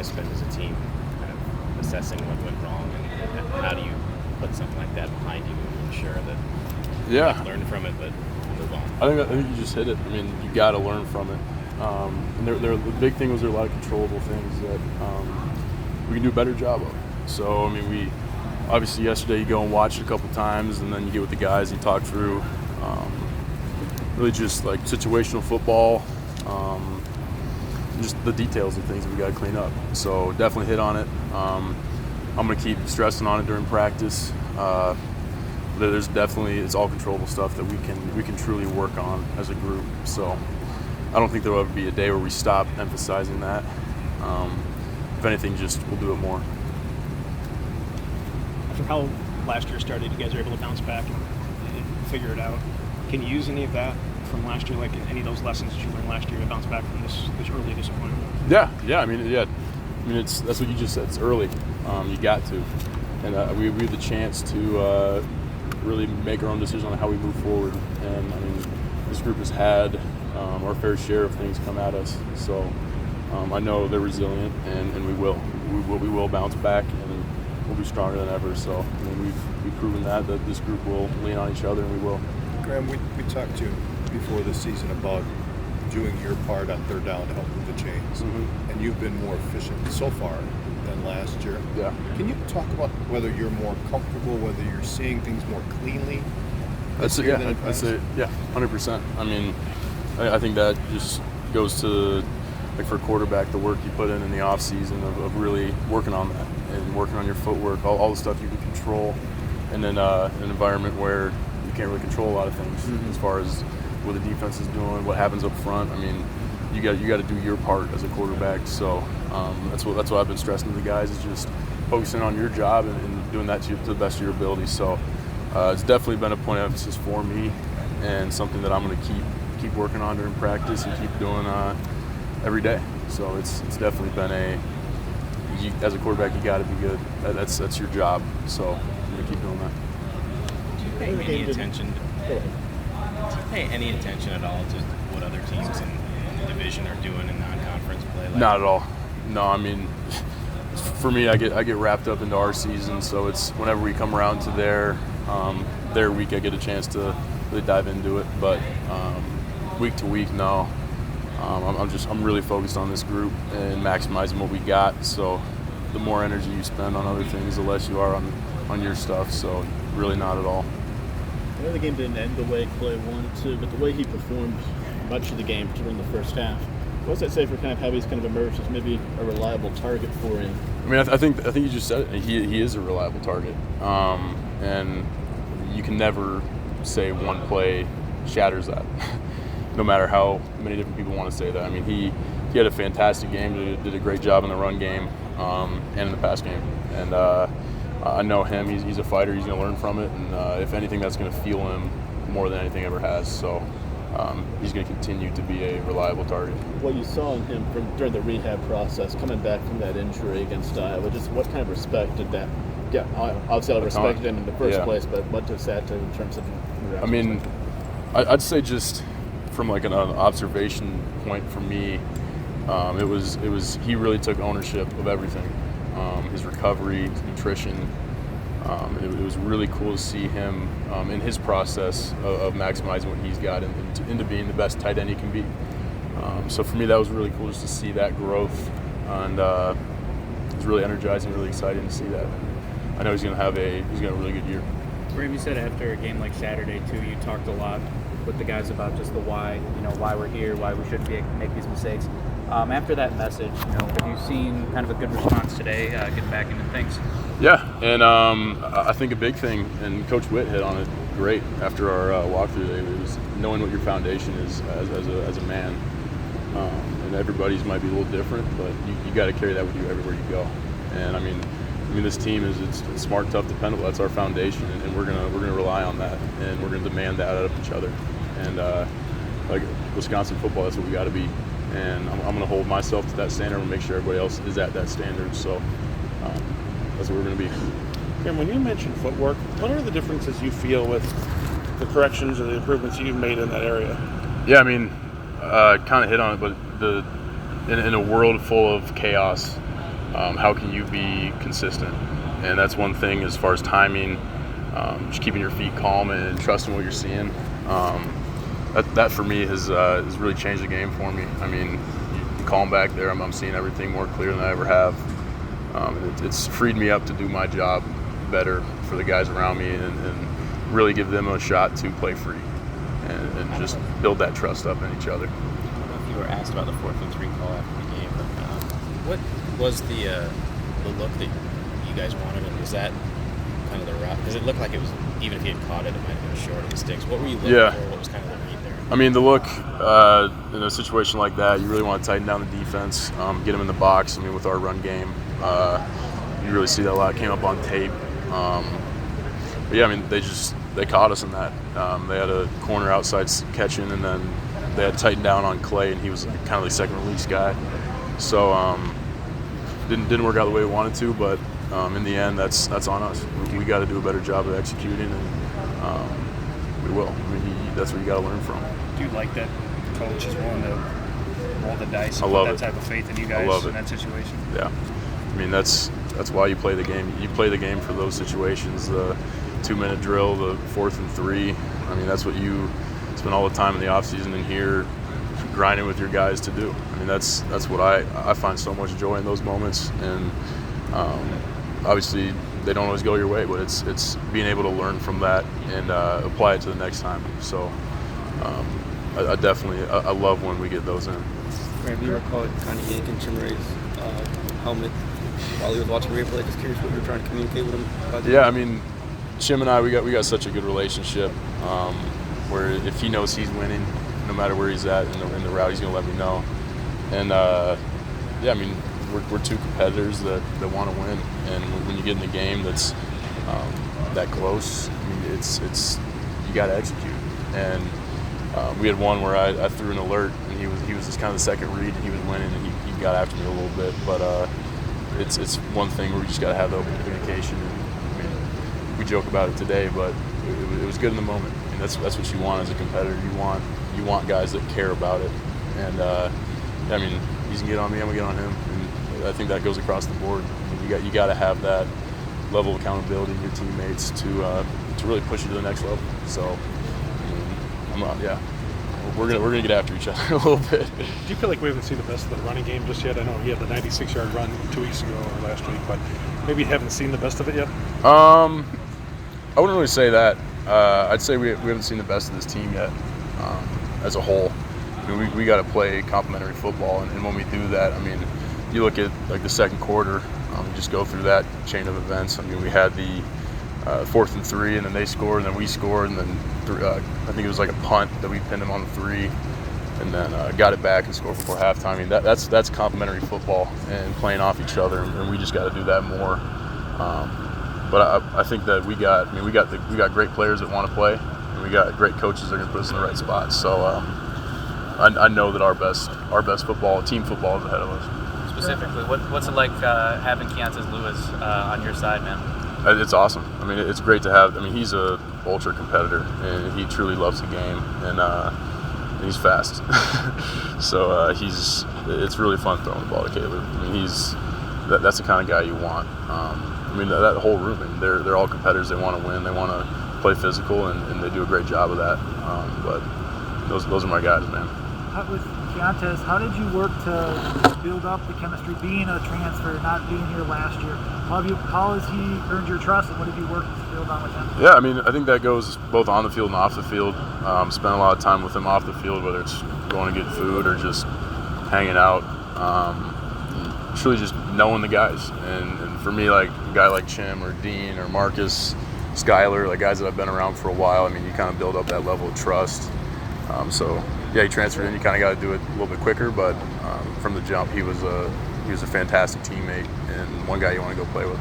guys spend as a team kind of assessing what went wrong, and how do you put something like that behind you and ensure that you learn from it but move on? I think you just hit it. I mean, you got to learn from it. And the big thing was there are a lot of controllable things that we can do a better job of. So, I mean, we obviously yesterday you go and watch it a couple times, and then you get with the guys and you talk through really just like situational football, just the details of things that we got to clean up. So definitely hit on it. I'm going to keep stressing on it during practice. There's definitely, it's all controllable stuff that we can truly work on as a group. So I don't think there will ever be a day where we stop emphasizing that. If anything, just we'll do it more. After how last year started, you guys are able to bounce back and figure it out. Can you use any of that from last year, like any of those lessons that you learned last year to bounce back from this early disappointment? Yeah. I mean, that's what you just said. It's early. You got to, and we have the chance to really make our own decision on how we move forward. And I mean, this group has had our fair share of things come at us. So I know they're resilient, and we will bounce back, and we'll be stronger than ever. So I mean, we've proven that this group will lean on each other, and we will. Graham, we talked to you before the season about doing your part on third down to help move the chains, and you've been more efficient so far than last year. Yeah. Can you talk about whether you're more comfortable, whether you're seeing things more cleanly? That's it. Yeah, that's it. Yeah, 100%. I mean, I think that just goes to, like, for a quarterback, the work you put in the off season of really working on that and working on your footwork, all the stuff you can control, and then an environment where you can't really control a lot of things as far as what the defense is doing, what happens up front. I mean, you got to do your part as a quarterback. So that's what I've been stressing to the guys, is just focusing on your job and doing that to the best of your ability. So it's definitely been a point of emphasis for me, and something that I'm going to keep working on during practice and keep doing every day. So it's definitely been as a quarterback, you got to be good. That's your job. So I'm going to keep doing that. Do you pay any attention? Do you pay any attention at all to what other teams in the division are doing in non-conference play? Not at all. No, I mean, for me, I get wrapped up into our season, so it's whenever we come around to their week, I get a chance to really dive into it. But week to week, no. I'm really focused on this group and maximizing what we got. So the more energy you spend on other things, the less you are on your stuff. So really not at all. I know the game didn't end the way Clay wanted to, but the way he performed much of the game, particularly in the first half, what does that say for kind of how he's kind of emerged as maybe a reliable target for him? I mean, I think you just said it. He is a reliable target, and you can never say one play shatters that. No matter how many different people want to say that. I mean, he had a fantastic game, did a great job in the run game and in the pass game. And I know him. He's a fighter. He's going to learn from it. And if anything, that's going to fuel him more than anything ever has. So he's going to continue to be a reliable target. What you saw in him during the rehab process, coming back from that injury against Iowa, just what kind of respect did that? Yeah, obviously I respected him in the first place, but what does that do in terms of? I mean, I'd say just from like an observation point for me, it was he really took ownership of everything, his recovery, his nutrition. It was really cool to see him in his process of maximizing what he's got into being the best tight end he can be. So for me, that was really cool just to see that growth, and it was really energizing, really exciting to see that. I know he's gonna have a really good year. Graham, you said after a game like Saturday too, you talked a lot with the guys about just the why, why we're here, why we shouldn't make these mistakes. After that message, have you seen kind of a good response today, getting back into things? Yeah, and I think a big thing, and Coach Witt hit on it great after our walkthrough today, was knowing what your foundation is as a man. And everybody's might be a little different, but you got to carry that with you everywhere you go. And I mean, this team it's smart, tough, dependable. That's our foundation, and we're gonna rely on that, and we're gonna demand that out of each other. And like Wisconsin football, that's what we got to be. And I'm gonna hold myself to that standard and make sure everybody else is at that standard. So that's what we're gonna be. And when you mention footwork, what are the differences you feel with the corrections or the improvements you've made in that area? Yeah, I mean, kind of hit on it, but in a world full of chaos, how can you be consistent? And that's one thing as far as timing, just keeping your feet calm and trusting what you're seeing. That for me has really changed the game for me. I mean, you calm back there, I'm seeing everything more clear than I ever have. It's freed me up to do my job better for the guys around me and really give them a shot to play free and just build that trust up in each other. I don't know if you were asked about the 4th and 3 call after the game, but what was the look that you guys wanted, and was that kind of the route? Because it looked like it was, even if he had caught it, it might have been short of the sticks. What were you looking for? What was kind of the read there? I mean, the look in a situation like that, you really want to tighten down the defense, get them in the box. I mean, with our run game, you really see that a lot. It came up on tape. But yeah, I mean, they caught us in that. They had a corner outside catching, and then they had tightened down on Clay, and he was kind of the second release guy. So didn't work out the way we wanted to, but in the end, that's on us. We got to do a better job of executing, and we will. I mean, that's what you got to learn from. Do you like that coach is willing to roll the dice and I love put it. that type of faith in you guys in that situation? Yeah. I mean, that's why you play the game. You play the game for those situations. The 2-minute drill, the 4th and 3. I mean, that's what you spend all the time in the off season in here grinding with your guys to do. I mean, that's what I find so much joy in those moments. And obviously, they don't always go your way, but it's being able to learn from that and apply it to the next time. So I definitely love when we get those in. Graham, you recall kind of yanking Chimre's helmet while he was watching replay. Just curious what you were trying to communicate with him. Yeah, I mean, Chim and I, we got such a good relationship where if he knows he's winning, no matter where he's at in the route, he's gonna let me know. And yeah, I mean, we're two competitors that want to win, and when you get in the game that's that close, I mean, it's you got to execute. And we had one where I threw an alert, and he was just kind of the second read, and he was winning, and he got after me a little bit. But it's one thing where we just got to have the open communication. And, I mean, we joke about it today, but it was good in the moment. I mean, that's what you want as a competitor. You want guys that care about it. And I mean, he's gonna get on me, I'm gonna get on him. And I think that goes across the board. I mean, you got to have that level of accountability in your teammates to really push you to the next level. So, I mean, we're gonna get after each other a little bit. Do you feel like we haven't seen the best of the running game just yet? I know he had the 96-yard run 2 weeks ago or last week, but maybe you haven't seen the best of it yet? I wouldn't really say that. I'd say we haven't seen the best of this team yet as a whole. I mean, we got to play complementary football, and when we do that, I mean, you look at like the second quarter, just go through that chain of events. I mean, we had the 4th and 3, and then they scored, and then we scored, and then I think it was like a punt that we pinned them on the 3, and then got it back and scored before halftime. I mean, that's complementary football and playing off each other, and we just got to do that more. But I think that we got great players that want to play, and we got great coaches that are going to put us in the right spots. So I know that our best football, team football, is ahead of us. Specifically, what's it like having Keontae Lewis on your side, man? It's awesome. I mean, it's great to have. I mean, he's a ultra competitor, and he truly loves the game, and he's fast. So it's really fun throwing the ball to Caleb. I mean, that's the kind of guy you want. I mean, that whole room, I mean, they're all competitors. They want to win. They want to play physical, and they do a great job of that. But those are my guys, man. With Keontae, how did you work to build up the chemistry, being a transfer, not being here last year? How has he earned your trust, and what have you worked to build on with him? Yeah, I mean, I think that goes both on the field and off the field. Spent a lot of time with him off the field, whether it's going to get food or just hanging out. Truly just knowing the guys. And for me, like a guy like Chim or Dean or Marcus, Skyler, like guys that I've been around for a while, I mean, you kind of build up that level of trust. So yeah, he transferred in. You kind of got to do it a little bit quicker, but from the jump, he was a fantastic teammate and one guy you want to go play with.